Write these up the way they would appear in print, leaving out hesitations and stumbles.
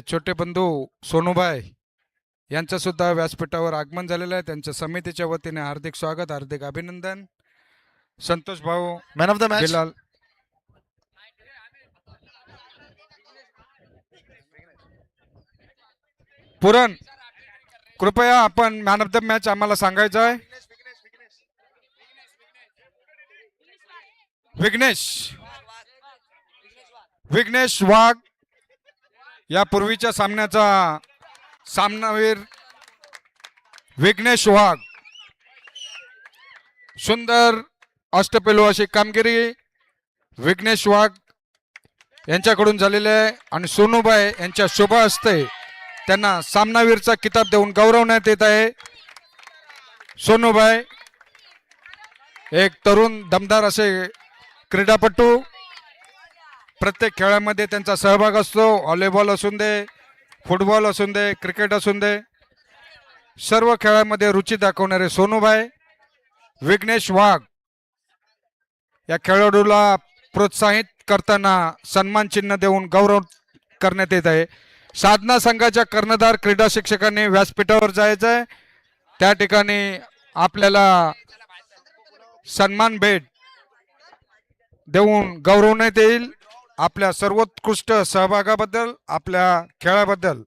छोटे बंधू सोनूभाई यांचं सुद्धा व्यासपीठावर आगमन झालेलं आहे. त्यांच्या समितीच्या वतीने हार्दिक स्वागत, हार्दिक अभिनंदन. संतोष भाऊ man of the match Bilal पुरण, कृपया आपण मॅन ऑफ द मॅच आम्हाला सांगायचं आहे. विघ्नेश वाघ या पूर्वीच्या सामन्याचा सामनावीर विघ्नेश वाघ. सुंदर अष्टपैलू अशी कामगिरी विघ्नेश वाघ यांच्याकडून झालेली आहे आणि सोनूबाई यांच्या शुभ हस्ते त्यांना सामनावीरचा किताब देऊन गौरवण्यात येत आहे. सोनूबाई एक तरुण दमदार असे क्रीडापटू, प्रत्येक खेळामध्ये त्यांचा सहभाग असतो. व्हॉलीबॉल असून दे, फुटबॉल असून दे, क्रिकेट असून दे, सर्व खेळामध्ये रुची दाखवणारे सोनूबाई विघ्नेश वाघ या खेळाडूला प्रोत्साहित करताना सन्मान चिन्ह देऊन गौरव करण्यात येत आहे. साधना संघाच्या कर्णधार क्रीडा शिक्षकांनी व्यासपीठावर जायचं आहे. त्या ठिकाणी आपल्याला सन्मान भेट देऊन गौरवण्यात येईल आपल्या सर्वोत्कृष्ट सहभागाबद्दल, आपल्या खेळाबद्दल.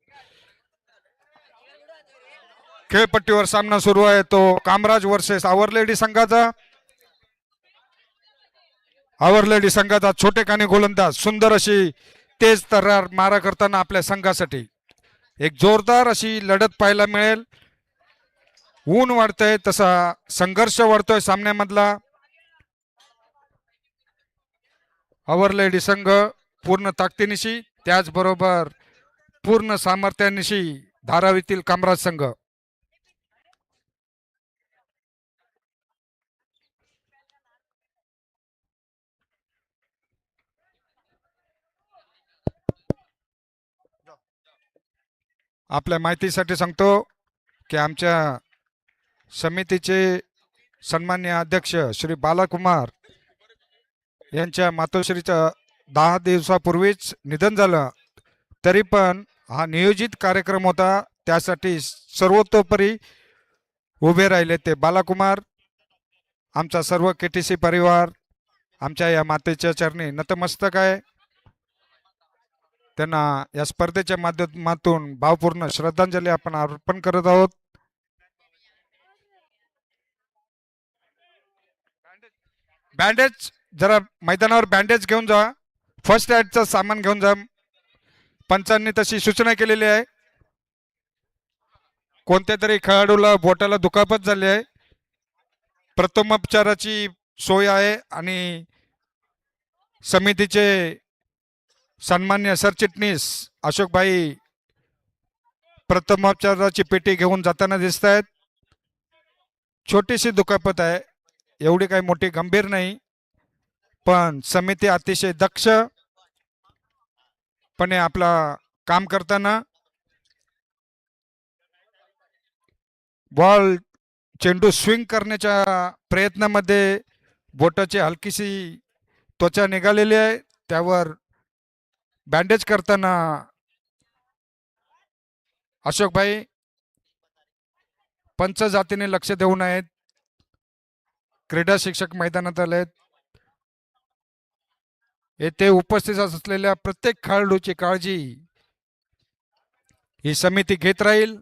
खेळपट्टीवर सामना सुरू आहे तो कामराज वर्सेस आवरलेडी संघाचा. आवरलेडी संघाचा छोटे काने गोलंदाज सुंदर अशी तेज तर्रार मारा करताना आपल्या संघासाठी एक जोरदार अशी लढत पाहायला मिळेल. ऊन वाढतंय तसा संघर्ष वाढतोय सामन्यामधला. आवरलेडी संघ पूर्ण ताकदीनिशी, त्याचबरोबर पूर्ण सामर्थ्यानिशी धारावीतील कामराज संघ. आपल्या माहितीसाठी सांगतो की आमच्या समितीचे सन्माननीय अध्यक्ष श्री बालाकुमार यांच्या मातोश्रीचं 10 दिवसापूर्वीच निधन झालं. तरी पण हा नियोजित कार्यक्रम होता, त्यासाठी सर्वतोपरी उभे राहिले ते बालाकुमार. आमचा सर्व KTC परिवार आमच्या या मातेच्या चरणी नतमस्तक आहे. त्यांना या स्पर्धेच्या माध्यमातून भावपूर्ण श्रद्धांजली आपण अर्पण करत आहोत. बँडेज जरा मैदानावर बँडेज घेऊन जा, फर्स्ट एडचं सामान घेऊन जा. पंचांनी तशी सूचना केलेली आहे. कोणत्या तरी खेळाडूला बोटाला दुखापत झाली आहे, प्रथमोपचाराची सोय आहे आणि समितीचे सन्मान्य सरचिटणीस अशोकभाई प्रथमोपचाराची पेटी घेऊन जाताना दिसत आहेत. छोटीशी दुखापत आहे, एवढी काही मोठी गंभीर नाही, पण समिती अतिशय दक्षपणे आपला काम करताना बॉल चेंडू स्विंग करण्याच्या प्रयत्नामध्ये बोटाची हलकीशी त्वचा निघालेली आहे, त्यावर बँडेज करताना अशोकभाई पंच जातीने लक्ष देऊन आहेत. क्रीडा शिक्षक मैदानात आले आहेत. येथे उपस्थित असलेल्या प्रत्येक खेळाडूची काळजी ही समिती घेत राहील.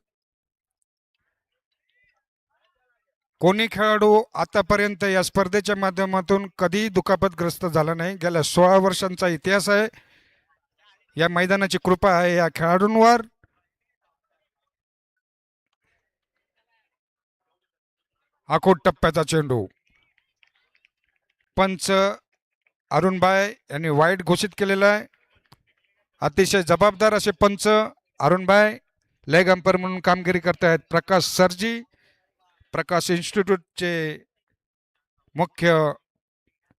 कोणी खेळाडू आतापर्यंत या स्पर्धेच्या माध्यमातून कधी दुखापतग्रस्त झाला नाही. गेल्या 16 वर्षांचा इतिहास आहे. या मैदानाची कृपा आहे या खेळाडूंवर. आखोट टप्प्याचा चेंडू पंच अरुणभाई यांनी वाईट घोषित केलेला आहे. अतिशय जबाबदार असे पंच अरुणभाई लेग अंपायर म्हणून कामगिरी करतायत. प्रकाश सरजी, प्रकाश इन्स्टिट्यूटचे मुख्य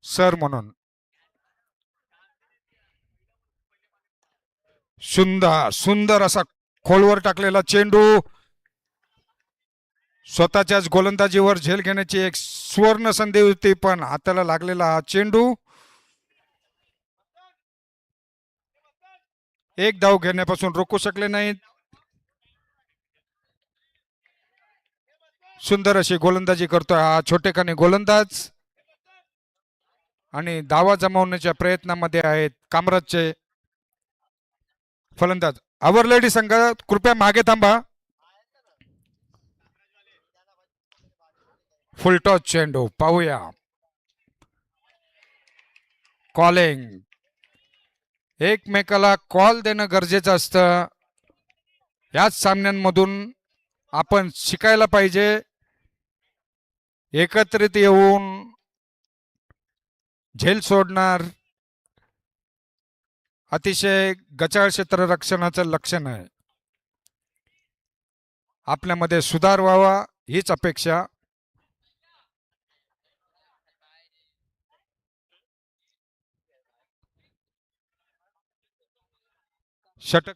सर म्हणून. सुंदर असा खोलवर टाकलेला चेंडू, स्वतःच्याच गोलंदाजीवर झेल घेण्याची एक सुवर्ण संधी होती, पण हाताला लागलेला हा चेंडू एक धाव घेण्यापासून रोखू शकले नाहीत. सुंदर अशी गोलंदाजी करतोय हा छोटेखानी गोलंदाज आणि धावा जमवण्याच्या प्रयत्नामध्ये आहेत कामराजचे फलंदाज. अवरलेडी संघ कृपया मागे थांबा. फुलटॉस चेंडू पाहूया. कॉलिंग, एकमेकाला कॉल देणं गरजेचं असतं. याच सामन्यांमधून आपण शिकायला पाहिजे. एकत्रित येऊन झेल सोडणार अतिशय गचाळ क्षेत्ररक्षणाचं लक्षण आहे. आपल्यामध्ये सुधार व्हावा हीच अपेक्षा. षटक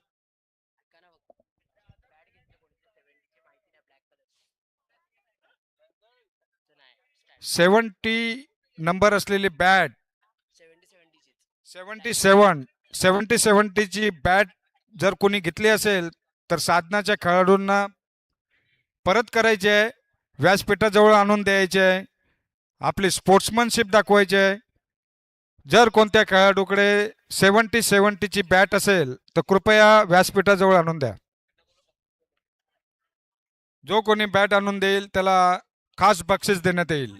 70 नंबर असलेली बॅट 70 ची बॅट जर कोणी घेतली असेल तर साधनाच्या खेळाडूंना परत करायचे, व्यासपीठाजवळ आणून द्यायचे, आपली स्पोर्ट्समनशिप दाखवायचे. जर कोणत्या खेळाडूकडे 70 ची बॅट असेल तर कृपया व्यासपीठाजवळ आणून द्या. जो कोणी बॅट आणून देईल त्याला खास बक्षीस देण्यात येईल.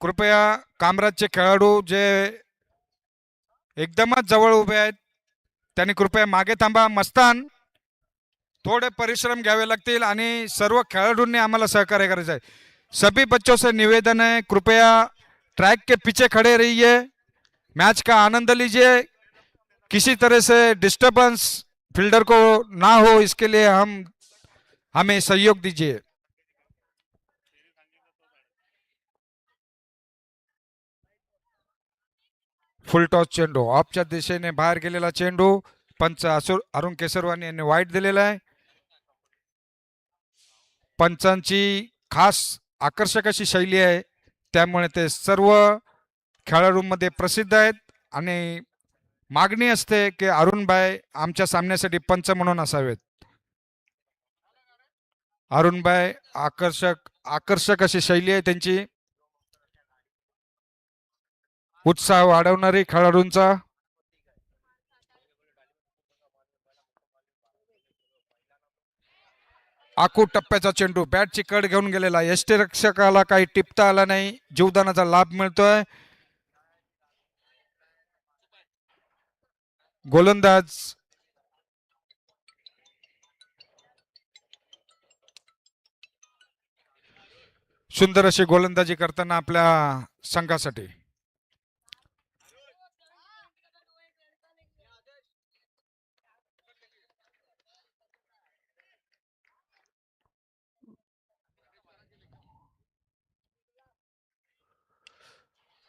कृपया कामराजचे खेळाडू जे एकदमच जवळ उभे आहेत त्यांनी कृपया मागे थांबा. मस्तान, थोड़े परिश्रम घ्यावे लागतील आणि सर्व खेळाडूंनी आम्हाला सहकार्य करायचं आहे. सभी बच्चों से निवेदन है, कृपया ट्रैक के पीछे खड़े रहिए, मैच का आनंद लीजिए. किसी तरह से डिस्टरबेंस फील्डर को ना हो, इसके लिए हमें सहयोग दीजिए. फुलटॉस चेंडू ऑफच्या दिशेने बाहेर गेलेला चेंडू. पंच अरुण केसरवानी यांनी वाईट दिलेला आहे. पंचांची खास आकर्षक अशी शैली आहे, त्यामुळे ते सर्व खेळाडूंमध्ये प्रसिद्ध आहेत आणि मागणी असते की अरुणभाई आमच्या सामन्यासाठी पंच म्हणून असावेत. अरुणभाई आकर्षक अशी शैली आहे त्यांची, उत्साह वाढवणारी खेळाडूंचा. आखू टप्प्याचा चेंडू बॅटची कड घेऊन गेलेला. यष्टीरक्षकाला काही टिपता आला नाही, जीवदानाचा लाभ मिळतोय. गोलंदाज सुंदर अशी गोलंदाजी करताना आपल्या संघासाठी.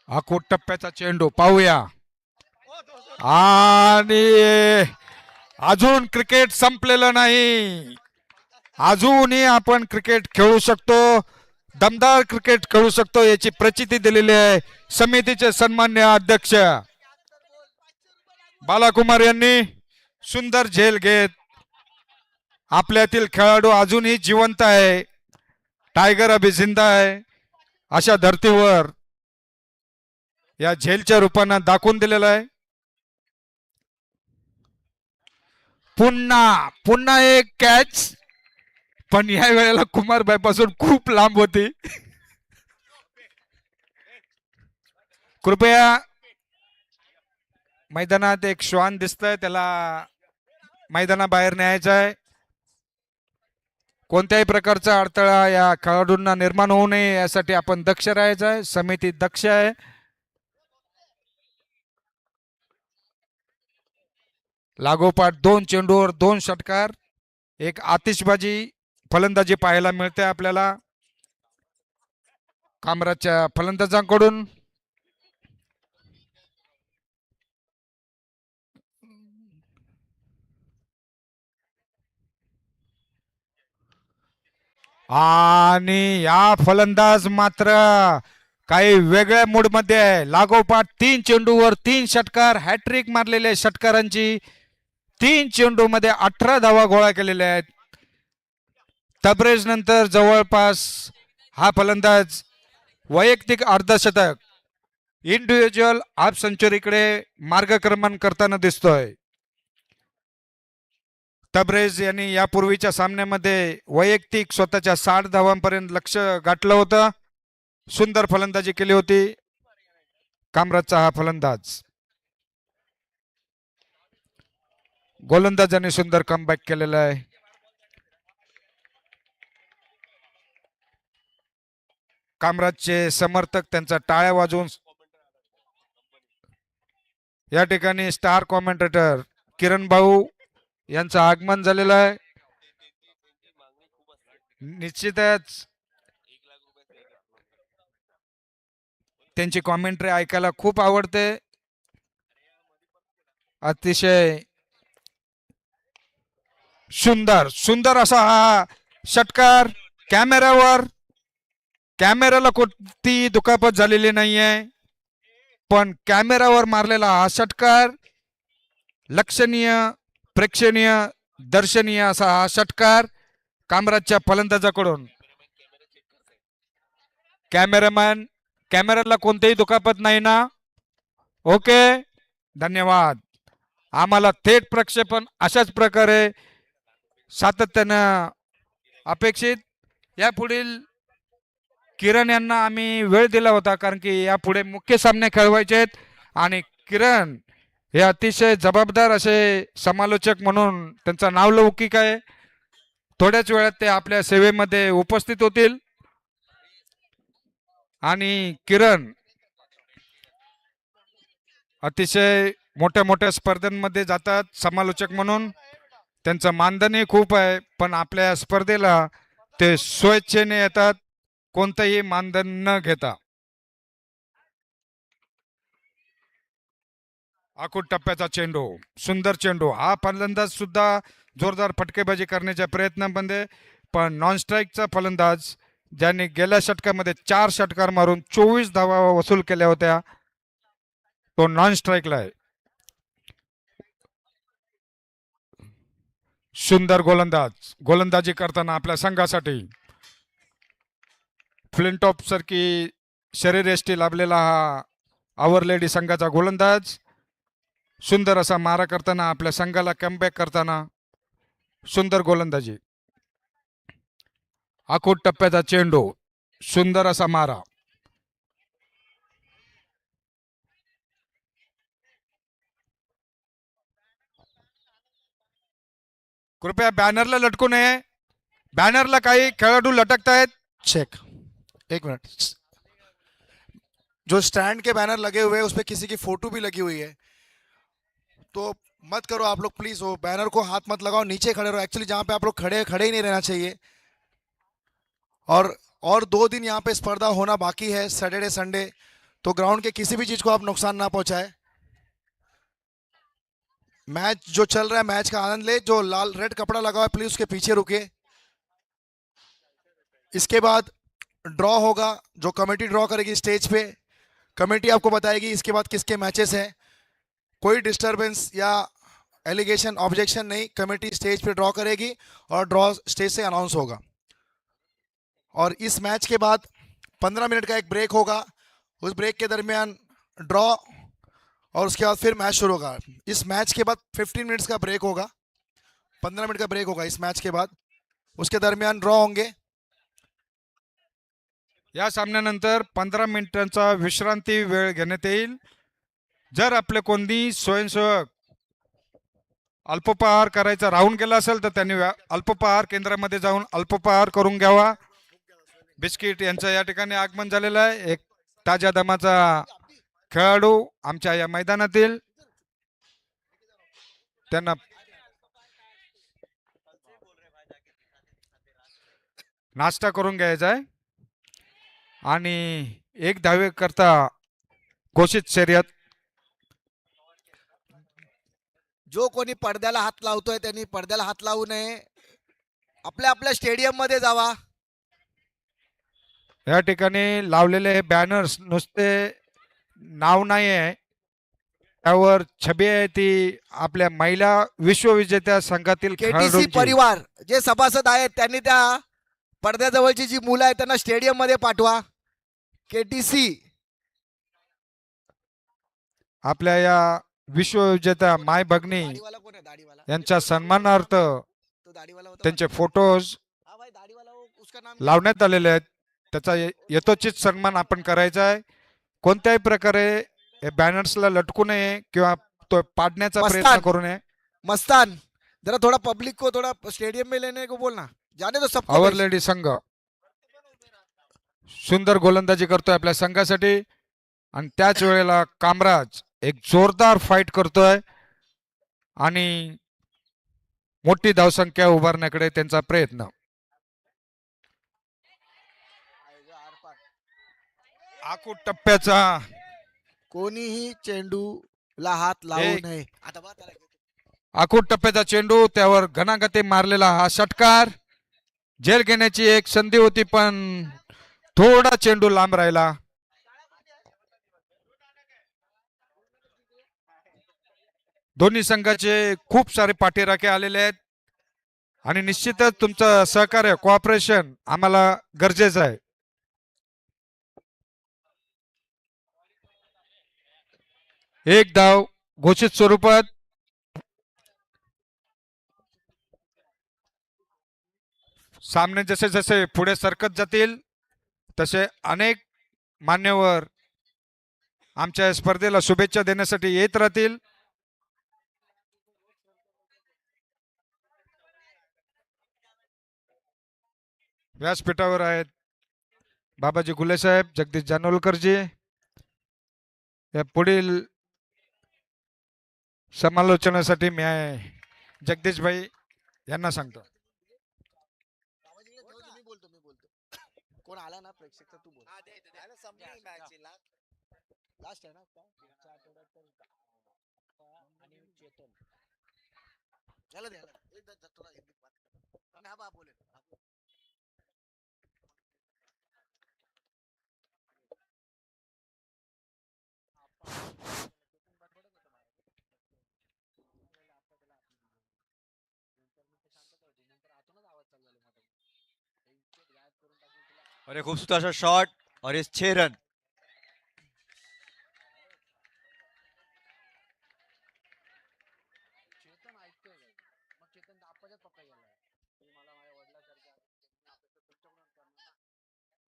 आखूट टप्प्याचा चेंडू पाहूया. आणि अजून क्रिकेट संपलेलं नाही, अजूनही आपण क्रिकेट खेळू शकतो, दमदार क्रिकेट खेळू शकतो याची प्रचिती दिलेली आहे समितीचे सन्मान्य अध्यक्ष बालाकुमार यांनी. सुंदर झेल घेत आपल्यातील खेळाडू अजूनही जिवंत आहे, टायगर अभि जिंदा आहे अशा धर्तीवर या झेलच्या रूपाने दाखवून दिलेला आहे. पुन्हा एक कॅच, पण या वेळेला कुमारबाई पासून खूप लांब होती. कृपया मैदानात एक श्वान दिसतंय, त्याला मैदानाबाहेर न्यायचं आहे. कोणत्याही प्रकारचा अडथळा या खेळाडूंना निर्माण होऊ नये यासाठी आपण दक्ष राहायचं आहे. समिती दक्ष आहे. लागोपाठ 2 चेंडूवर 2 षटकार, एक आतिषबाजी फलंदाजी पाहायला मिळते आपल्याला कामराजच्या फलंदाजांकडून. आणि या फलंदाज मात्र काही वेगळ्या मूड मध्ये आहे. लागोपाठ 3 चेंडूवर 3 षटकार, हॅट्रिक मारलेले षटकारांची 3 चेंडू मध्ये 18 धावा गोळा केलेल्या आहेत. तबरेज नंतर जवळपास हा फलंदाज वैयक्तिक अर्धशतक, इंडिव्हिज्युअल हाफ सेंचुरीकडे मार्गक्रमण करताना दिसतोय. तबरेज यांनी यापूर्वीच्या सामन्यामध्ये वैयक्तिक स्वतःच्या 60 धावांपर्यंत लक्ष गाठलं होतं. सुंदर फलंदाजी केली होती कामराजचा हा फलंदाज. गोलंदाजाने सुंदर कमबॅक केलेला आहे. कामराजचे समर्थक त्यांचा टाळ्या वाजवून या ठिकाणी स्टार कॉमेंटेटर किरण भाऊ यांचं आगमन झालेलं आहे. निश्चितच त्यांची कॉमेंट्री ऐकायला खूप आवडते. अतिशय सुंदर सुंदर असा हा षटकार. कॅमेराला कोणती दुखापत झालेली नाहीये, पण कॅमेरावर मारलेला हा षटकार लक्षणीय, प्रेक्षणीय, दर्शनीय असा हा षटकार कामराजच्या फलंदाजाकडून. कॅमेराला कोणतीही दुखापत नाही ना? ओके, धन्यवाद. आम्हाला थेट प्रक्षेपण अशाच प्रकारे सातत्यानं अपेक्षित. यापुढील किरण यांना आम्ही वेळ दिला होता कारण की यापुढे मुख्य सामने खेळवायचे आहेत आणि किरण हे अतिशय जबाबदार असे समालोचक म्हणून त्यांचा नावलौकिक आहे. थोड्याच वेळात ते आपल्या सेवेमध्ये उपस्थित होतील. आणि किरण अतिशय मोठ्या मोठ्या स्पर्धांमध्ये जातात समालोचक म्हणून. त्यांचं मानधनही खूप आहे, पण आपल्या स्पर्धेला ते स्वेच्छेने येतात, कोणतंही मानधन न घेता. आखूड टप्प्याचा चेंडू, सुंदर चेंडू. हा फलंदाज सुद्धा जोरदार फटकेबाजी करण्याच्या प्रयत्नामध्ये, पण नॉन स्ट्राईकचा फलंदाज ज्यांनी गेल्या षटकामध्ये 4 षटकार मारून 24 धावा वसूल केल्या होत्या, तो नॉन स्ट्राईकला आहे. सुंदर गोलंदाजी करताना आपल्या संघासाठी फ्लिंटॉप सारखी शरीरयष्टी लाभलेला हा आवर लेडी संघाचा गोलंदाज सुंदर असा मारा करताना आपल्या संघाला कमबॅक करताना सुंदर गोलंदाजी. आखूड टप्प्याचा चेंडू, सुंदर असा मारा. कृपया बॅनरला लटकू नये. बॅनरला काही खेळाडू लटकतायत. चेक, एक मिनट. जो स्टैंड के बैनर लगे हुए हैं उस पर किसी की फोटो भी लगी हुई है, तो मत करो आप लोग प्लीज. वो बैनर को हाथ मत लगाओ, नीचे खड़े रहो. एक्चुअली जहाँ पे आप लोग खड़े खड़े ही नहीं रहना चाहिए. और 2 दिन यहाँ पे स्पर्धा होना बाकी है, सैटरडे संडे, तो ग्राउंड के किसी भी चीज को आप नुकसान ना पहुंचाए. मैच जो चल रहा है मैच का आनंद ले. जो लाल रेड कपड़ा लगा हुआ है प्लीज उसके पीछे रुके. इसके बाद ड्रॉ होगा, जो कमेटी ड्रॉ करेगी स्टेज पे. कमेटी आपको बताएगी इसके बाद किसके मैचेस हैं. कोई डिस्टरबेंस या एलिगेशन ऑब्जेक्शन नहीं. कमेटी स्टेज पे ड्रॉ करेगी और ड्रॉ स्टेज से अनाउंस होगा. और इस मैच के बाद 15 मिनट का एक ब्रेक होगा. उस ब्रेक के दरमियान ड्रॉ और उसके बाद फिर मैच शुरू होगा. इस मैच के बाद 15 मिनट्स का ब्रेक होगा, 15 मिनट का ब्रेक होगा इस मैच के बाद. उसके दरमियान ड्रॉ होंगे. या सामन्यानंतर 15 मिनिटांचा विश्रांती वेळ घेण्यात येईल. जर आपले कोणी स्वयंसेवक अल्पोपहार करायचा राहून गेला असेल तर त्यांनी अल्पोपहार केंद्रामध्ये जाऊन अल्पोपहार करून घ्यावा. बिस्किट यांचं या ठिकाणी आगमन झालेलं आहे. एक ताज्या दमाचा खेळाडू आमच्या या मैदानातील, त्यांना नाश्ता करून घ्यायचा आहे. आणि 1 धावे करता घोषित शर्यत. जो कोणी पडद्याला हात लावतोय त्यांनी पडद्याला हात लावू नये. आपल्या आपल्या स्टेडियम मध्ये जावा. या ठिकाणी लावलेले हे बॅनर्स नुसते नाव नाही आहे, त्यावर छबी आहे ती आपल्या महिला विश्वविजेत्या संघातील केटीसी खेळाडूंची. परिवार जे सभासद आहेत त्यांनी त्या पडद्याजवळची जी मुलं आहेत त्यांना स्टेडियम मध्ये पाठवा. केटीसी आपल्या या विश्वविजेत्या माय भगिनी दाढीवाला कोण आहे? दाढीवाला यांच्या सन्मानार्थ तो दाढीवाला होता त्यांचे फोटोज हाँ भाई दाढ़ी हो, उसका नाम क्या है? लावण्यात आलेले आहेत. त्याचा यथोचित सन्मान आपण करायचा आहे. कोणत्याही प्रकारे हे बॅनर्सला लटकू नये किंवा तो पाडण्याचा मस्तान. प्रयत्न करू नये. मस्तान जरा थोड़ा पब्लिक को थोड़ा स्टेडियम में लेने को बोलना. जाने तो सबको आवर भाई. लेडी संघ सुंदर गोलंदाजी करतोय आपल्या संघासाठी आणि त्याच वेळेला कामराज एक जोरदार फाईट करतोय आणि मोठी धावसंख्या उभारण्याकडे त्यांचा प्रयत्न. आखूड टप्प्याचा कोणीही चेंडूला हात लावू एक. नये. आता बघा त्याला. आखूड टप्प्याचा चेंडू, त्यावर घणागती मारलेला हा षटकार. झेल घेण्याची एक संधी होती पण थोडा चेंडू लांब राहिला. दोन्ही संघाचे खूप सारे पाठीराखे आलेले आहेत आणि निश्चितच तुमचं सहकार्य कोऑपरेशन आम्हाला गरजेचं आहे. एक धाव घोषित स्वरूपात. सामने जसे जसे पुढे सरकत जातील तसे अनेक मान्यवर आमच्या स्पर्धेला शुभेच्छा देण्यासाठी येत राहतील. व्यासपीठावर आहेत बाबाजी गुले साहेब, जगदीश जानोलकरजी. या पुढील समालोचनासाठी मी जगदीश भाई यांना सांगतो. मी बोलतो. कोण आला ना प्रेक्षक तर तू बोल. लास्ट आहे ना आणि चेतन याला द्या एकदा थोडा हिंदी बात. आणि हा बा बोलेल. और एक खूबसूरत सा शॉट और इस 6 रन. चेतन ऐकतोय मग चेतन आपल्याच पक्का गेला. मला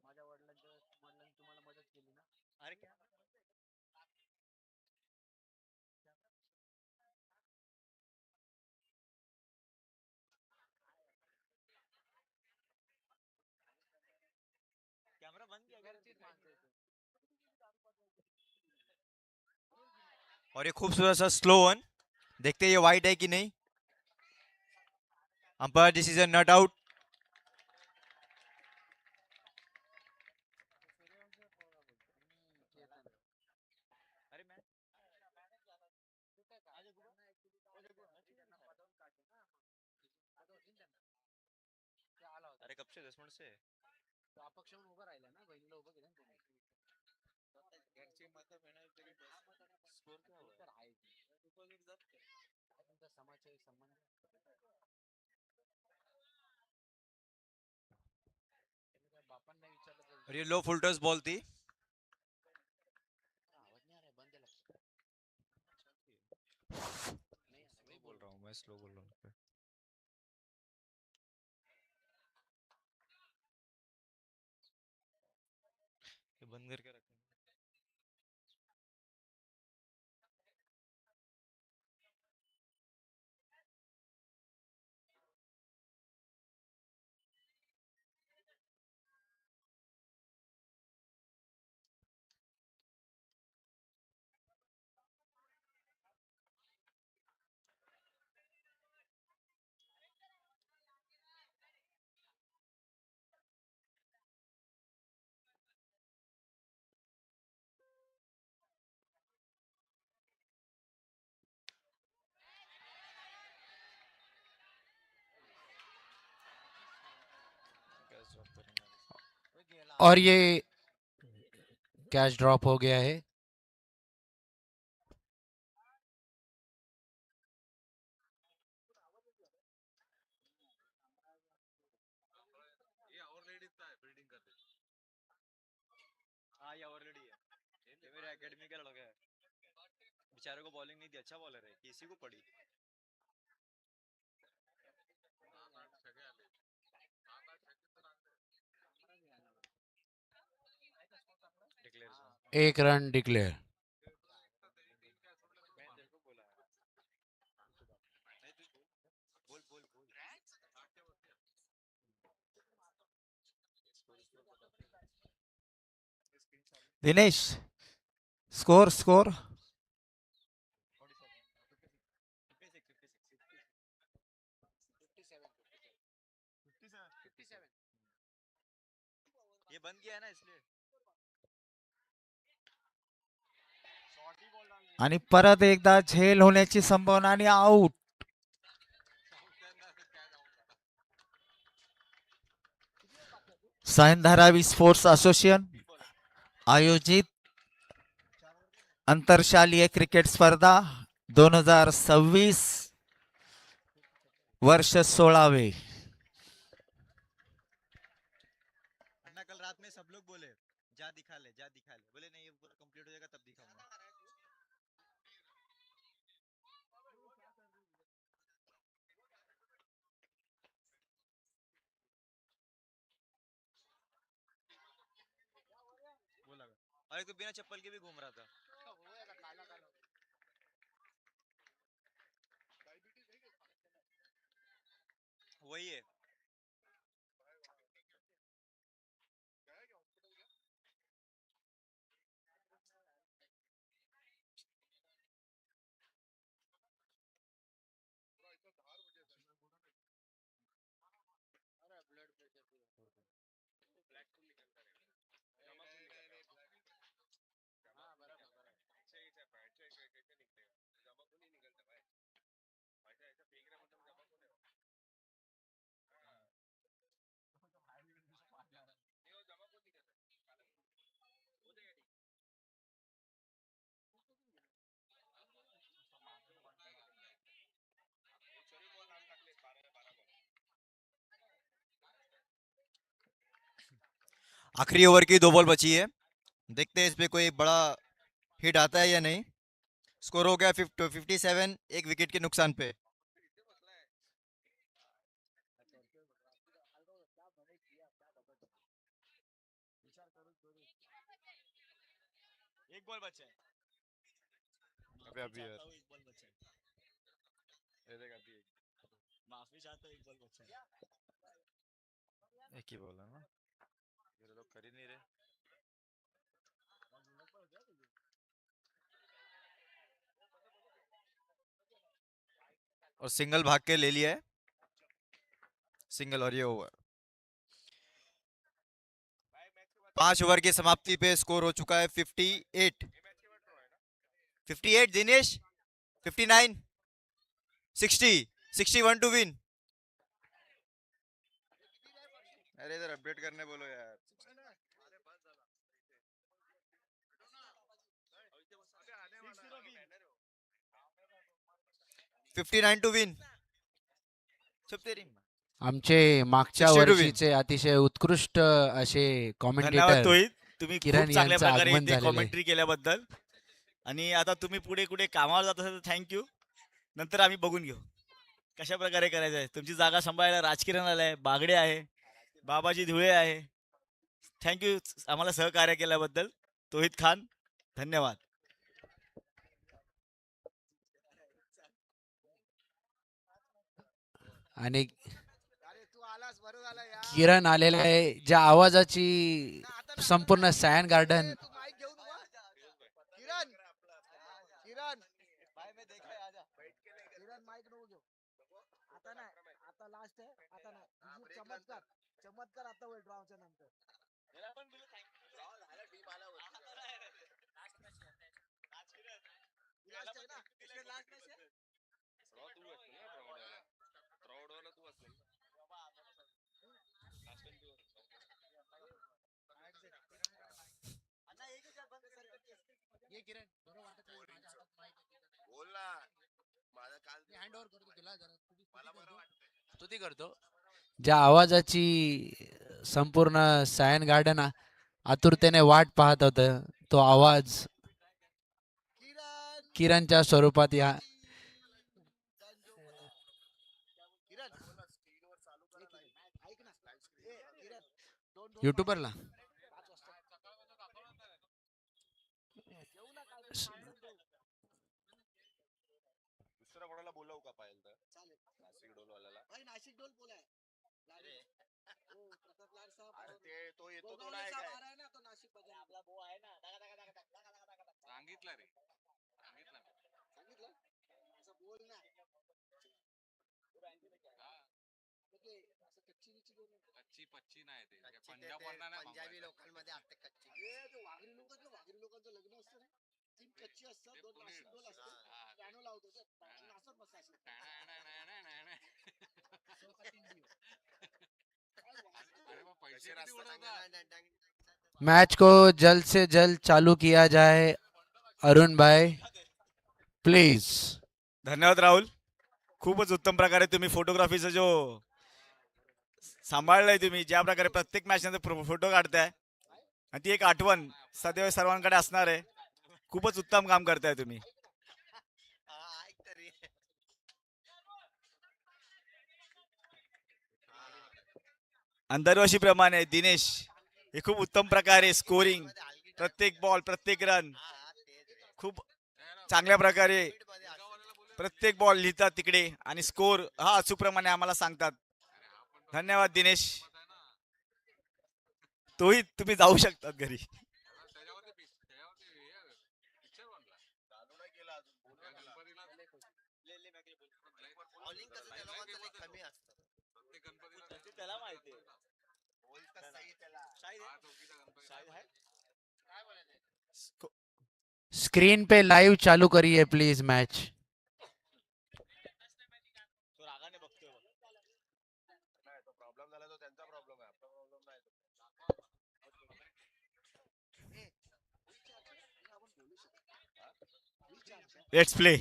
माझ्या वडिलांसारख्या माझ्या वडिलांनी तुम्हाला मदत केली ना. अरे कैमरा बंद किया. और ये खूबसूरत सा स्लो वन. देखते हैं ये वाइड है कि नहीं. Umpire decision not out. अरे कब से 10 मिनट से तो अपक्ष म्हणून उभा राहिला ना बहिणीला उभं केलं ना तुम्ही. स्कोर काय होता? तर आहे तुमचा समाजचे संबंध बापांना विचारलं तर और ये लो फुल टॉस बॉल थी. आवाज नाही आ रहा है. बंद है लगता है. स्लो बोल रहा हूँ मैं, स्लो बोल रहा हूँ. ये बंद करके रख. और ये कैच ड्रॉप हो गया है। हाँ ये ऑलरेडी है, ये मेरे एकेडमी का लड़का है, बेचारे को बॉलिंग नहीं दी, अच्छा बॉलर है, किसी को पड़ी। Declare 1 run declare. मैं तेरे को बोला है, नहीं तू बोल बोल बोल बोल। Dinesh, score score. 57 ये बंद किया है ना इसलिए। आणि परत एकदा झेल होण्याची संभावना आणि out. Sion Dharavi sports association आयोजित अंतरशालीय क्रिकेट स्पर्धा 2026 वर्ष 16वे. अन्ना कल रात में सब लोग बोले जा दिखा ले, जा दिखा ले, बोले नहीं ये पूरा कंप्लीट हो जाएगा तब दिखाऊंगा। बोला अरे तो बिना चप्पल के भी घूम रहा था। वही है। आखिरी ओवर की 2 बॉल बची है, देखते हैं इस पे कोई बड़ा हिट आता है या नहीं। स्कोर हो गया 57 एक विकेट के नुकसान पे। एक बॉल बचा है। अबे अभी यार एक बॉल बचा है। ये देख अभी माफी चाहता हूँ, एक बॉल बचा है। एक ही बॉल है ना, ये लोग कर ही नहीं रहे। और सिंगल भाग के ले लिया है, सिंगल। और ये ओवर 5 ओवर की समाप्ति पे स्कोर हो चुका है 58। 58 दिनेश, 59, 60, 61 टू विन। अरे इधर अपडेट करने बोलो यार। 59 टू विन। सब तेरी आमचे मागच्या 62 win. वर्षीचे अतिशय उत्कृष्ट असे धन्यवाद कॉमेंटेटर तोहित, तुम्ही किरण खूप चांगल्या यांचं प्रकारे आगमन इथे झालेलं आहे. कॉमेंट्री केल्याबद्दल. आणि आता तुम्ही पुढे कुठे कामावर जात असाल तर थँक्यू, नंतर आम्ही बघून घेऊ कशा प्रकारे करायचं आहे. तुमची जागा सांभाळायला राजकिरण आलाय, बागडे आहे, बाबाजी धुळे आहे. थँक्यू आम्हाला सहकार्य केल्याबद्दल. तोहित खान धन्यवाद. आणि किरण आलेला आहे, ज्या आवाजाची संपूर्ण सायन गार्डन स्तुती करतो ज्या आवाजाची संपूर्ण सायन गार्डन आतुरतेने वाट पाहत होत, तो आवाज किरणच्या स्वरूपात या युट्यूबरला दुसऱ्या कोणाला बोलावू का पाहिजे तर नाशिक डोलवाल्याला अरे ते तो येतो तो नाही काय सांगितलं रे कच्ची पच्ची नाही ते पंजाब पंजाबी लोकांमध्ये असते कच्ची मैच को जल्द से जल्द चालू किया जाए। अरुण भाई प्लीज। धन्यवाद राहुल. खूपच उत्तम प्रकारे तुम्ही फोटोग्राफीचा जो सांभाळलाय, तुम्ही ज्या प्रकारे प्रत्येक मॅच नंतर फोटो काढताय आणि ती एक आठवण सदैव सर्वांकडे असणार आहे. खूपच उत्तम काम करताय तुम्ही. आणि दरवर्षीप्रमाणे दिनेश हे खूप उत्तम प्रकारे स्कोरिंग, प्रत्येक बॉल, प्रत्येक रन खूप चांगल्या प्रकारे प्रत्येक बॉल लिहितात तिकडे आणि स्कोर हा अचूकप्रमाणे आम्हाला सांगतात. धन्यवाद दिनेश. तोही तुम्ही जाऊ शकतात घरी. स्क्रीन पे लाइव चालू करिए प्लीज मैच। प्रॉब्लेम झाला तो त्यांचा प्रॉब्लेम आहे, आपला प्रॉब्लेम नाही. Let's play.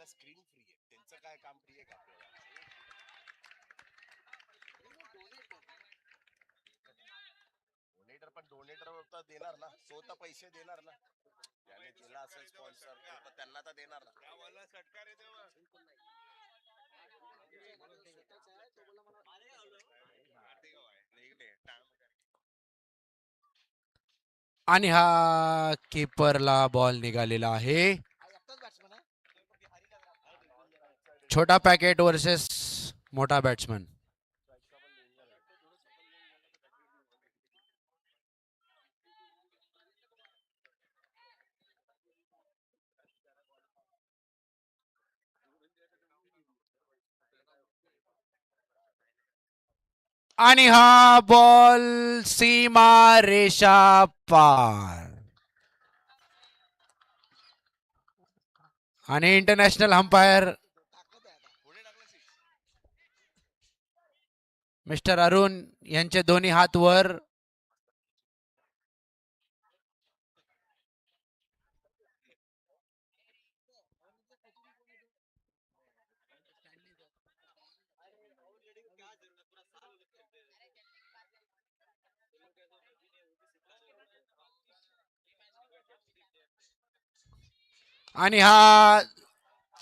स्क्रीन फ्री आहे, त्यांचं काय काम फ्री आहे का आपल्याला? डोनेटर पण डोनेटर तर देणार ना, स्वतः पैसे देणार ना. ज्याने केला असेल स्पॉन्सर त्यांना तर देणार ना. आणि हा कीपरला बॉल निघालेला आहे. छोटा पॅकेट वर्सेस मोठा बॅट्समन. आणि हा बॉल सीमा रेषा पार. आणि इंटरनॅशनल अंपायर मिस्टर अरुण यांचे दोन्ही हात वर. आणि हा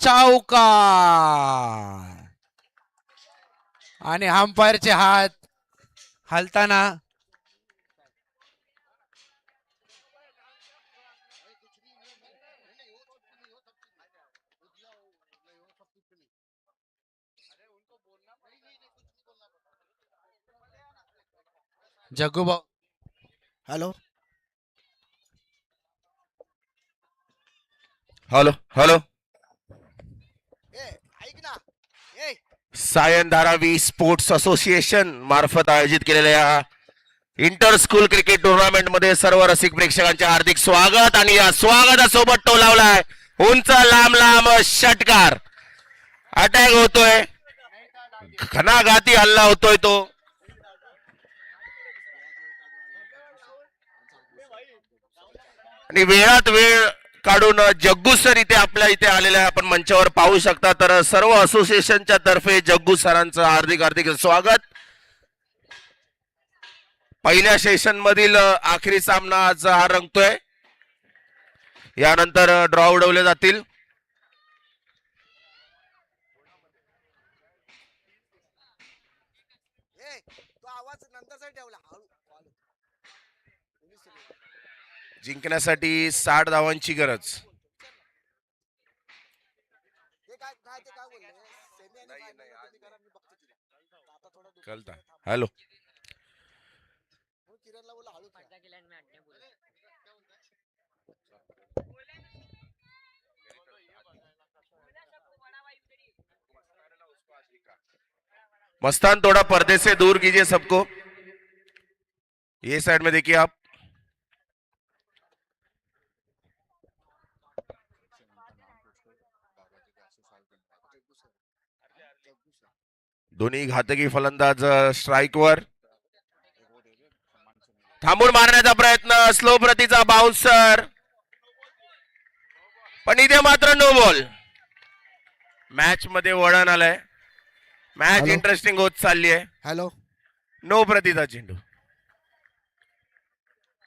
चौकार. आणि अंपायरचे हात हलताना जग्गूभाऊ. हॅलो. Hello hello. ऐक ना. सायन धारावी स्पोर्ट्स असोसिएशन मार्फत आयोजित केलेल्या इंटर स्कूल क्रिकेट टुर्नामेंट मध्ये सर्व रसिक प्रेक्षकांचे हार्दिक स्वागत. आणि या स्वागतासोबत तो लावलाय उंच लांब लांब षटकार. अटॅक होतोय, घणाघाती हल्ला होतोय तो. आणि वेळात वेळ काढून जग्गू सर इथे आपल्या इथे आलेले आहे, आपण मंचावर पाहू शकता. तर सर्व असोसिएशनच्या तर्फे जग्गू सरांचं हार्दिक हार्दिक स्वागत. पहिल्या सेशन मधील आखरी सामना आज हा रंगतोय. यानंतर ड्रॉ उडवले जातील. तो आवाज नंतरचा ठेवला. जिंकण्यासाठी 60 धावांची गरज. हॅलो मस्तान, थोड़ा पर्दे से दूर कीजिए सबको. ये साइड में देखिए आप. दोन्ही घातकी फलंदाज स्ट्राईकवर. थांबून मारण्याचा प्रयत्न, स्लो प्रतीचा बाउन्सर, पण इथे मात्र नो बॉल. मॅच मध्ये वळण आलंय. Match hello? इंटरेस्टिंग होत चालली आहे. हॅलो. नो प्रतीचा चेंडू.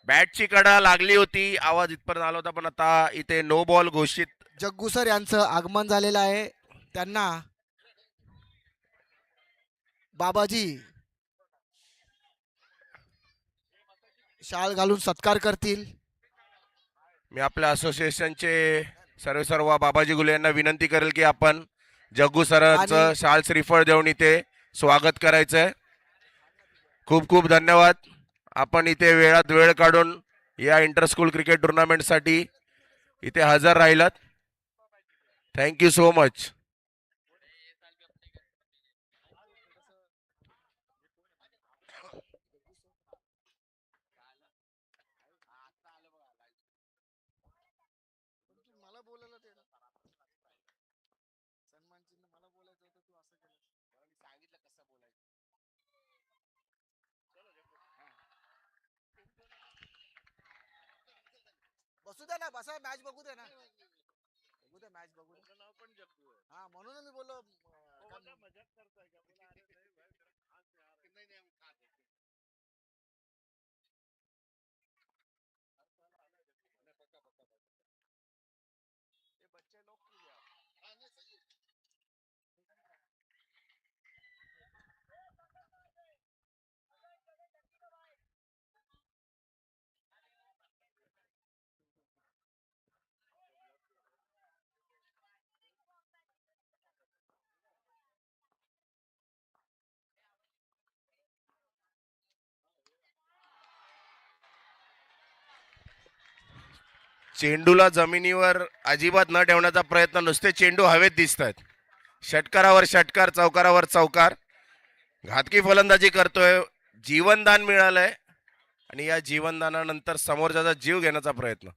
बॅटची कडा लागली होती, आवाज इथपर्यंत आला होता, पण आता इथे नो बॉल घोषित. जग्गू सर यांचं आगमन झालेलं आहे. त्यांना बाबाजी शाल घालून सत्कार करतील. मी आपल्या असोसिएशनचे सर्व बाबाजी गुले यांना विनंती करेल की आपण जग्गू सरांचं आणि- शाल श्रीफळ देऊन इथे स्वागत करायचंय. खूप खूप धन्यवाद. आपण इथे वेळात वेळ काढून या इंटर स्कूल क्रिकेट टुर्नामेंटसाठी इथे हजर राहिलात. Thank you so much. बसू दे ना, बसा, मॅच बघू दे ना. बघू दे, मॅच बघू दे. हा, म्हणून मी बोललो. चेंडूला जमिनीवर अजिबात न ठेवण्याचा प्रयत्न, नुसते चेंडू हवेत दिसत आहेत. षटकारावर षटकार, चौकारावर चौकार. घातकी फलंदाजी करतोय. जीवनदान मिळालंय आणि या जीवनदानानंतर समोरच्याचा जीव घेण्याचा प्रयत्न.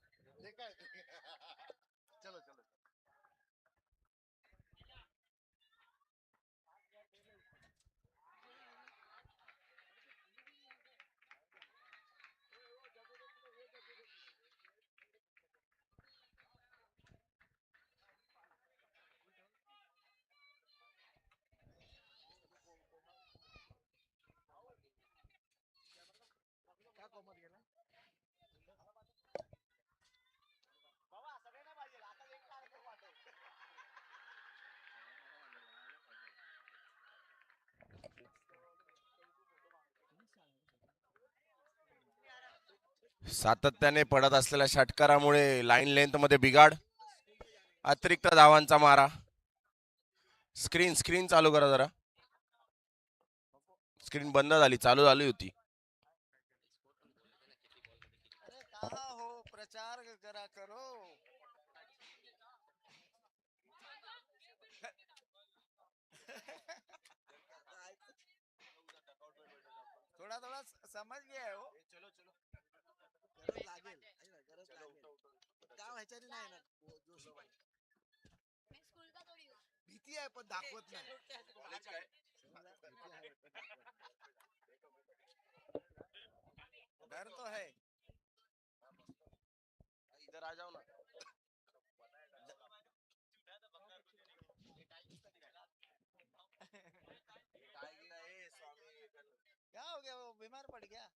सातत्याने पडत असलेल्या षटकारामुळे लाईन लेंथ मध्ये बिघाड. अतिरिक्त धावांचा मारा. स्क्रीन चालू करा जरा. स्क्रीन बंद झाली, चालू झाली होती. हो, प्रचार जरा करो. थोडा थोडा समज गया हो. गरज लागेल, गरज लागेल. काय व्हायचं नाही ना. भीती आहे पण दाखवत नाही. डर तो है. हो गया, वो बीमार पड़ गया.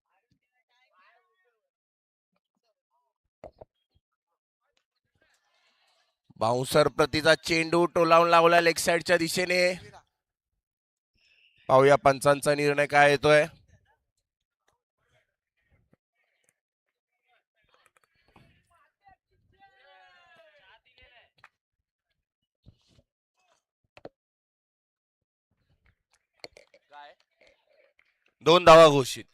बाउन्सर प्रतीचा चेंडू टोलावून लावला लेग साईडच्या दिशेने. पाहूया पंचांचा निर्णय काय येतोय. दोन धावा घोषित.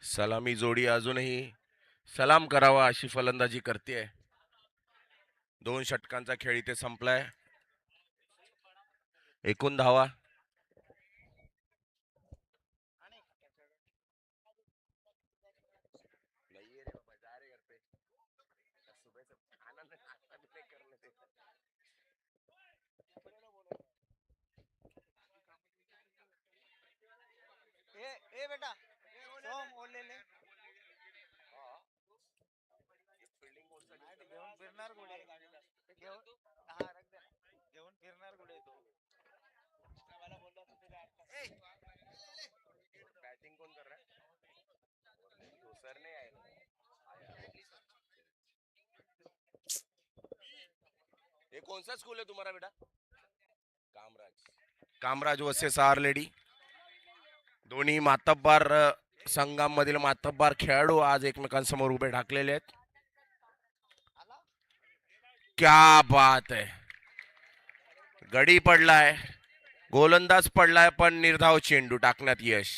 सलामी जोडी अजूनही सलाम करावा अशी फलंदाजी करते. 2 षटकांचा खेळ इथे संपलाय. एकूण धावा ए बेटा सोम वो ले ले. घेऊन फिरणार कुठे? हा रख दे. घेऊन फिरणार कुठे तू? बैटिंग कौन कर रहा है? तो सर नहीं आए. ये कौन सा स्कूल है तुम्हारा बेटा? Kamraj versus Our Lady. दोन्ही मातब्बार संघांमधील मातब्बार खेळाडू आज एकमेकांसमोर उभे ठाकलेले आहेत. क्या बात है. गडी पडलाय, गोलंदाज पडलाय, पण निर्धाव चेंडू टाकण्यात यश.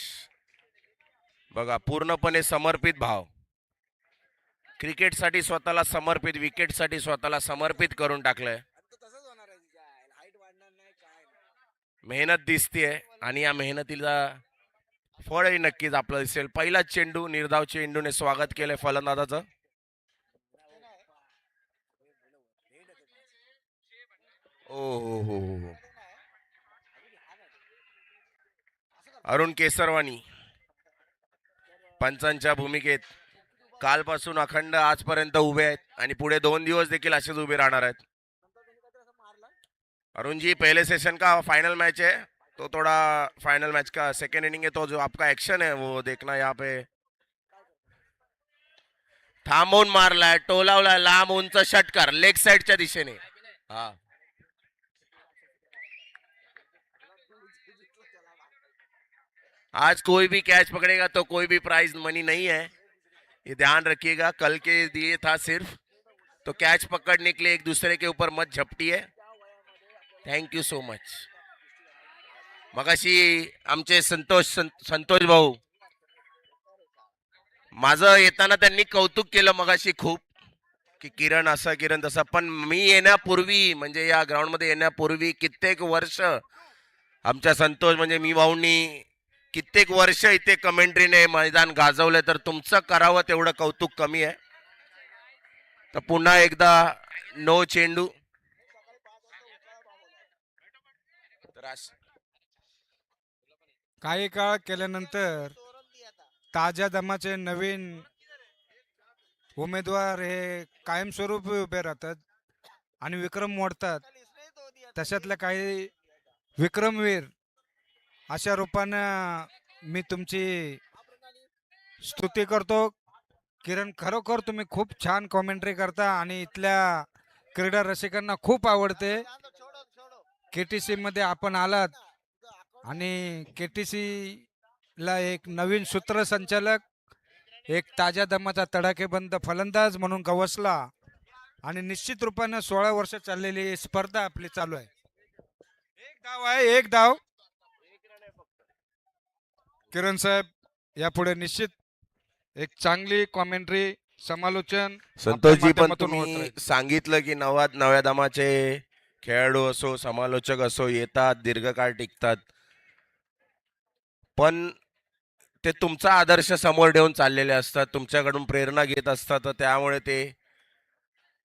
बघा पूर्णपणे समर्पित भाव. क्रिकेटसाठी स्वतःला समर्पित, विकेटसाठी स्वतःला समर्पित करून टाकलंय. मेहनत दिसतीये आणि या मेहनतीला फळही नक्कीच आपलं दिसेल. पहिला चेंडू निर्धाव चेंडूने स्वागत केलंय फलंदाजाचं. ओ हो. अरुण केसरवानी पंचांच्या भूमिकेत कालपासून अखंड आजपर्यंत उभे आहेत आणि पुढे 2 दिवस देखील असेच उभे राहणार आहेत. अरुण जी पहले सेशन का फाइनल मैच है, तो थोड़ा फाइनल मैच का सेकेंड इनिंग है, तो जो आपका एक्शन है वो देखना. यहाँ पे थांबवून मारलाय, टोलावलाय, लांब उंच षटकार लेग साइडच्या दिशेने. हा आज कोई भी कैच पकड़ेगा तो कोई भी प्राइज मनी नहीं है, ये ध्यान रखिएगा. कल के दिए था सिर्फ, तो कैच पकड़ने के लिए एक दूसरे के ऊपर मत झपटिए. Thank you so much. मगाशी आमचे संतोष भाऊ, माझं येताना त्यांनी कौतुक केलं मगाशी खूप, की किरण असा किरण तसा. पण मी येण्यापूर्वी म्हणजे या ग्राउंड मध्ये येण्यापूर्वी कित्येक वर्ष आमच्या संतोष म्हणजे मी भाऊंनी कित्येक वर्ष इथे कमेंट्रीने मैदान गाजवले, तर तुमचं करावं तेवढं कौतुक कमी आहे. तर पुन्हा एकदा नो चेंडू. काही काळ केल्यानंतर ताज्या दमाचे नवीन उमेदवार हे कायमस्वरूपी उभे राहतात आणि विक्रम मोडतात. तशातल्या काही विक्रमवीर अशा रूपानं मी तुमची स्तुती करतो. किरण, खरोखर तुम्ही खूप छान कॉमेंट्री करता आणि इथल्या क्रीडा रसिकांना खूप आवडते. KTC मध्ये आपण आलात आणि KTC ला एक नवीन सूत्रसंचालक, एक ताज्या दमाचा तडाखेबंद फलंदाज म्हणून गवसला आणि निश्चित रूपाने 16 वर्ष चाललेली स्पर्धा आपली चालू आहे. एक धाव आहे, एक धाव. किरण साहेब यापुढे निश्चित एक चांगली कॉमेंट्री समालोचन संतोषजी, आपल्या पण माध्यमातून होत तुम्ही राहील. सांगितलं की नव्या दमाचे खेळाडू असो, समालोचक असो, येतात, दीर्घकाळ टिकतात, पण ते तुमचा आदर्श समोर ठेवून चाललेले असतात, तुमच्याकडून प्रेरणा घेत असतात. तर त्यामुळे ते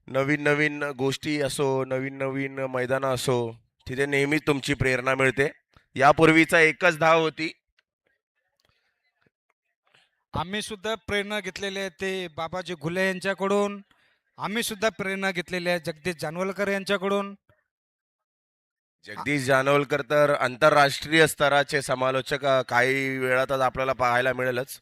नवीन नवीन गोष्टी असो, नवीन नवीन मैदानं असो, तिथे नेहमी तुमची प्रेरणा मिळते. यापूर्वीचा एकच धाव होती. आम्ही सुद्धा प्रेरणा घेतलेली आहे ते बाबाजी घुले यांच्याकडून. आम्ही सुद्धा प्रेरणा घेतलेली आहे जगदीश जानवलकर यांच्याकडून. जगदीश जानोलकर तर आंतरराष्ट्रीय स्तराचे समालोचक काही वेळातच आपल्याला पाहायला मिळेलच.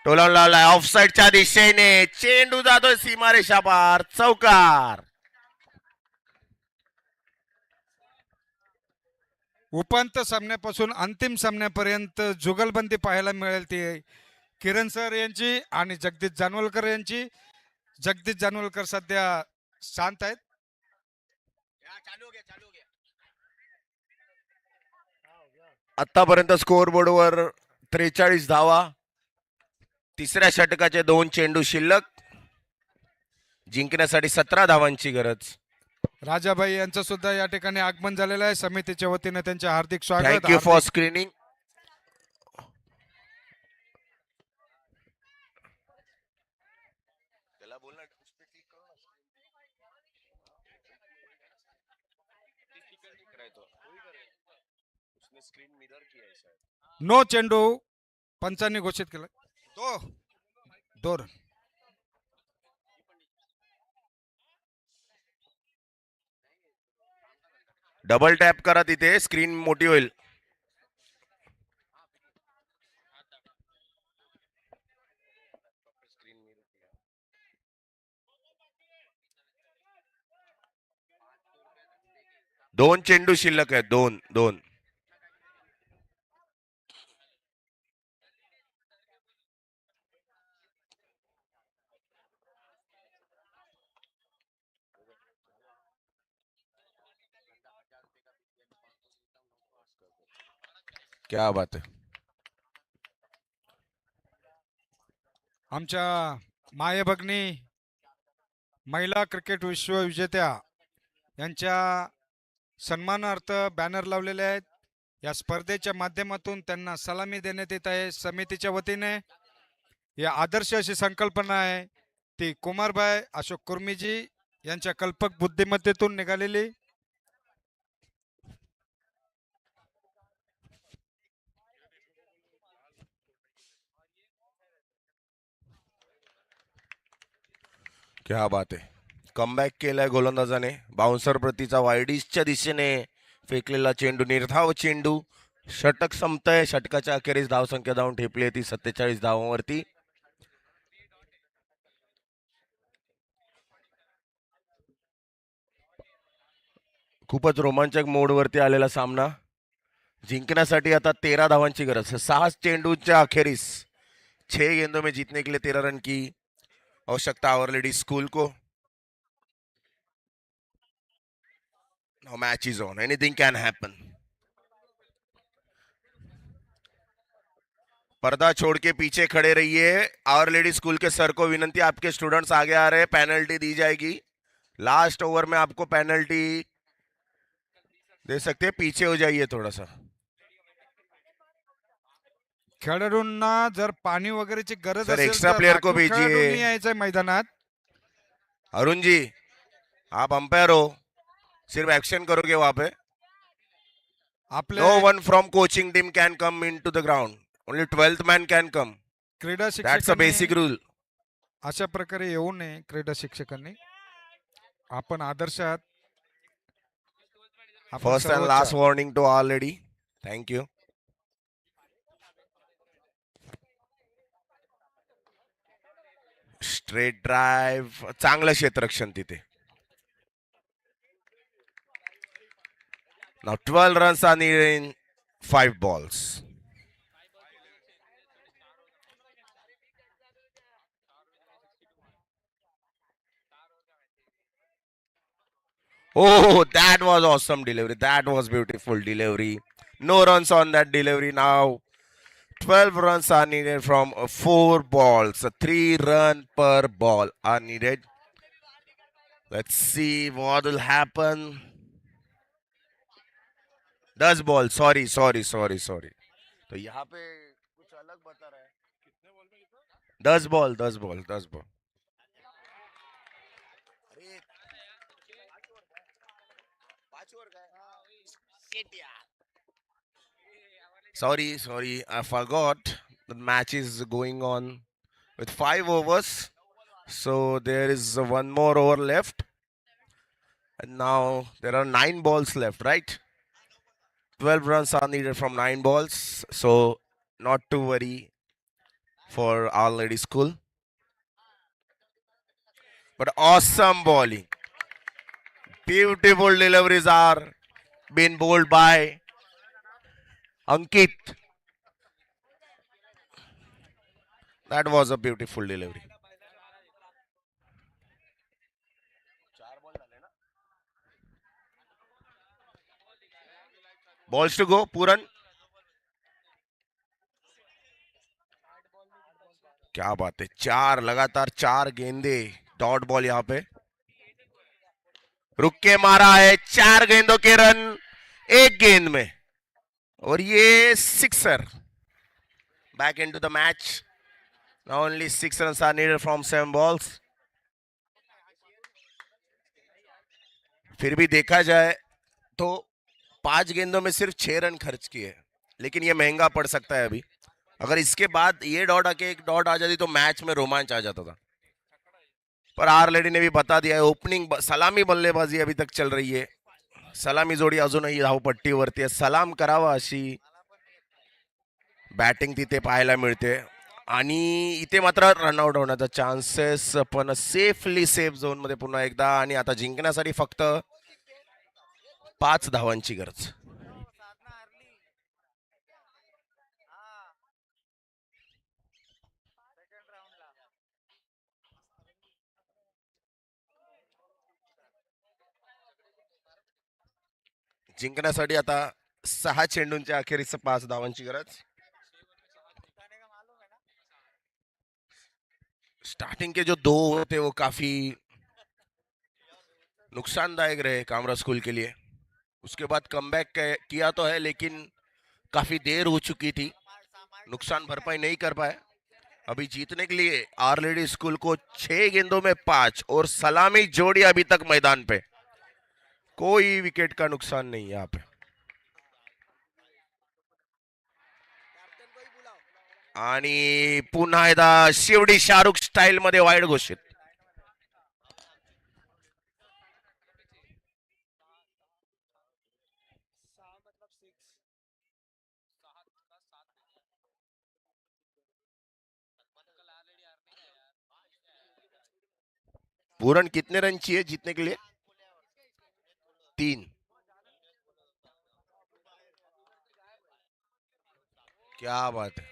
टोलावून लावलाय ऑफ साईडच्या दिशेने, चेंडू जातोय सीमारेषा पार, चौकार. उपांत्य सामन्यापासून अंतिम सामन्यापर्यंत जुगलबंदी पाहायला मिळेल ती किरण सर यांची आणि जगदीश जानोलकर यांची. जगदीश जानोलकर सध्या शांत आहेत. आतापर्यंत स्कोअर बोर्डवर 43 धावा. तिसऱ्या षटकाचे 2 चेंडू शिल्लक. जिंकण्यासाठी 17 धावांची गरज. राजाबाई यांचं सुद्धा या ठिकाणी आगमन झालेलं आहे. समितीच्या वतीने त्यांचे हार्दिक स्वागत. Thank you for screening. नो चेंडू पंचांनी घोषित केलं. तो दोन. डबल टॅप करा तिथे, स्क्रीन मोठी होईल. दोन चेंडू शिल्लक आहेत. दोन दोन. क्या बात आहे. आमच्या माय भगिनी महिला क्रिकेट विश्वविजेत्या यांच्या सन्मानार्थ बॅनर लावलेले आहेत. या स्पर्धेच्या माध्यमातून त्यांना सलामी देण्यात येत आहे समितीच्या वतीने. या आदर्श अशी संकल्पना आहे ती कुमारभाई अशोक कुर्मीजी यांच्या कल्पक बुद्धिमत्तेतून निघालेली. क्या बात आहे. कमबॅक केलाय गोलंदाजाने. बाउन्सर प्रतीचा वायडिसच्या दिशेने फेकलेला चेंडू, निर्धाव चेंडू. षटक संपतंय. षटकाच्या अखेरीस धावसंख्या जाऊन ठेपली ती 47 धावांवरती. खूपच रोमांचक मोडवरती आलेला सामना. जिंकण्यासाठी आता 13 धावांची गरज. 6 चेंडूच्या अखेरीस 6 गेंदों में जीतने के लिए 13 रन की आवश्यकता आवर लेडीज स्कूल को. Now match is on. Anything can happen. पर्दा छोड़ के पीछे खड़े रहिए. आवर लेडी स्कूल के सर को विनंती, आपके स्टूडेंट्स आगे आ रहे हैं, पेनल्टी दी जाएगी. लास्ट ओवर में आपको पेनल्टी दे सकते हैं. पीछे हो जाइए थोड़ा सा. खेळाडूंना जर पाणी वगैरेची गरज सर, असेल एक्स्ट्रा तर प्लेयर को राखीव भेजिए. खेळाडूंनी यायचंय मैदानात. अरुण जी, आप अंपायर हो, सिर्फ एक्शन करोगे वहां पे. आपले No one from coaching team can come into the ground. Only 12th man can come. क्रीडा That's a शिक्षकांनी basic rule. अशा प्रकारे येऊ नये. क्रीडा शिक्षकांनी आपण आदर्श आहात. आपण First and सर्वोच्च last warning to all lady. Thank you. Straight drive. चांगलं क्षेत्ररक्षण तिथे. Now 12 runs are needed in 5 balls. Oh, that was awesome delivery. That was beautiful delivery. No runs on that delivery. Now 12 runs are needed from 4 balls. 3 runs per ball are needed. Let's see what will happen. 10 ball. Sorry. तो यहाँ पे कुछ अलग बता रहा है. 10 ball. Sorry, I forgot. The match is going on with 5 overs. So there is one more over left. And now there are 9 balls left, right? 12 runs are needed from 9 balls, so not to worry for Our Lady School. But awesome bowling. Beautiful deliveries are being bowled by Ankit. That was a beautiful delivery. Balls to go, Puran. क्या बात है, 4 लगातार 4 गेंदे dot ball यहाँ पे रुक के मारा है, 4 गेंदों के रन 1 गेंद में, और ये sixer. Back into the match. Now only 6 runs are needed from 7 balls. फिर भी देखा जाए तो 5 गेंदों में सिर्फ 6 रन खर्च किए, लेकिन ये महंगा पड़ सकता है अभी. अगर इसके बाद ये डॉट आके एक डॉट आ जाती तो मैच में रोमांच आ जाता था. पर आर लेडी ने भी बता दिया है, ओपनिंग सलामी बल्लेबाजी अभी तक चल रही है. सलामी जोडी अजूनही धावपट्टीवरती आहे. सलाम करावा अशी बॅटिंग तिथे पाहायला मिळते, आणि इथे मात्र रनआउट होण्याचा चान्सेस, पण सेफली सेफ झोन मध्ये पुन्हा एकदा. आणि आता जिंकण्यासाठी फक्त 5 धावांची गरज. जिंकण्यासाठी आता 6 चेंडूंच्या अखेरीस 5 धावांची गरज. स्टार्टिंग के जो 2 थे वो काफी नुकसानदायक रहे कामरा स्कूल के लिए. उसके बाद कमबैक किया तो है, लेकिन काफी देर हो चुकी थी, नुकसान भरपाई नहीं कर पाए. अभी जीतने के लिए आर लेडी स्कूल को 6 गेंदों में 5 और सलामी जोड़ी अभी तक मैदान पे. कोई विकेट का नुकसान नहीं यहाँ पे. आणि पुन्हा एकदा शिवडी शाहरुख स्टाईल मध्ये वाईड घोषित. पूरन कितने रन चाहिए जीतने के लिए? 3. क्या बात है.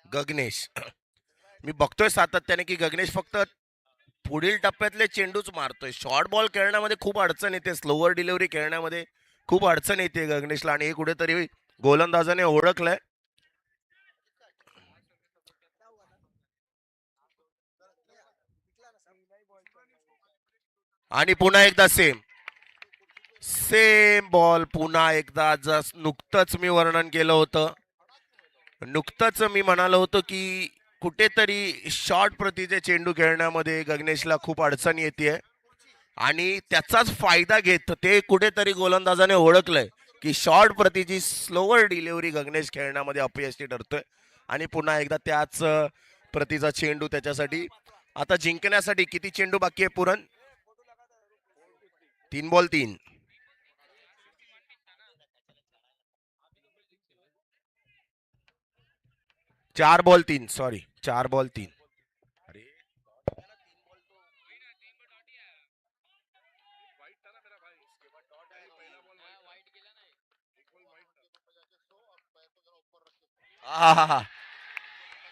गगनेश, मी बघतोय सातत्याने की गगनेश फक्त पुढील टप्प्यातले चेंडूच मारतोय. शॉर्ट बॉल खेळण्यामध्ये खूप अडचण येते, स्लोअर डिलिव्हरी खेळण्यामध्ये खूप अडचण येते गगनेशला, आणि हे कुठेतरी गोलंदाजाने ओळखलंय. आणि पुन्हा एकदा सेम बॉल. पुन्हा एकदा जस नुकतंच मी वर्णन केलं होतं, नुकतंच मी म्हणालो होतो की कुठेतरी शॉर्ट प्रतीचे चेंडू खेळण्यामध्ये गगनेशला खूप अडचण येते, आणि त्याचाच फायदा घेत ते कुठेतरी गोलंदाजाने ओळखलंय की शॉर्ट प्रतीची स्लोअर डिलिव्हरी गगनेश खेळण्यामध्ये अपयशी ठरतोय. आणि पुन्हा एकदा त्याच प्रतीचा चेंडू त्याच्यासाठी. आता जिंकण्यासाठी किती चेंडू बाकी आहे पुरण? 3 बॉल 3. चार बॉल 3, सॉरी 4 बॉल 3. अरे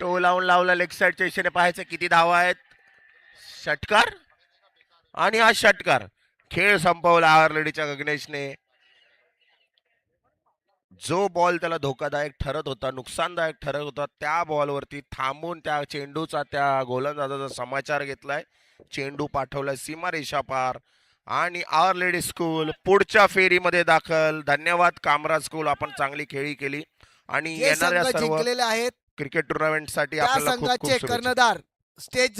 टो लावून लावला लेग साईडच्या दिशेने. पाहायचं किती धावा आहेत. षटकार, आणि हा षटकार. खेळ संपवला आर लेडीच्या गगनेशने. जो बॉल त्याला धोकादायक ठरत होता, नुकसानदायक ठरत होता, त्या बॉलवरती थांबून त्या चेंडूचा त्या गोलंदाजाचा समाचार घेतलाय. चेंडू पाठवलाय सीमारेषा पार, आणि आवर लेडी स्कूल पुढच्या फेरीमध्ये दाखल. धन्यवाद कामरा स्कूल, आपण चांगली खेळी केली, आणि जे येणाऱ्या संघ सर्व जिंकलेले आहेत क्रिकेट टुर्नामेंट साठी त्या आपल्याला खूप खूप संघाचे शुभेच्छा. कर्णधार स्टेज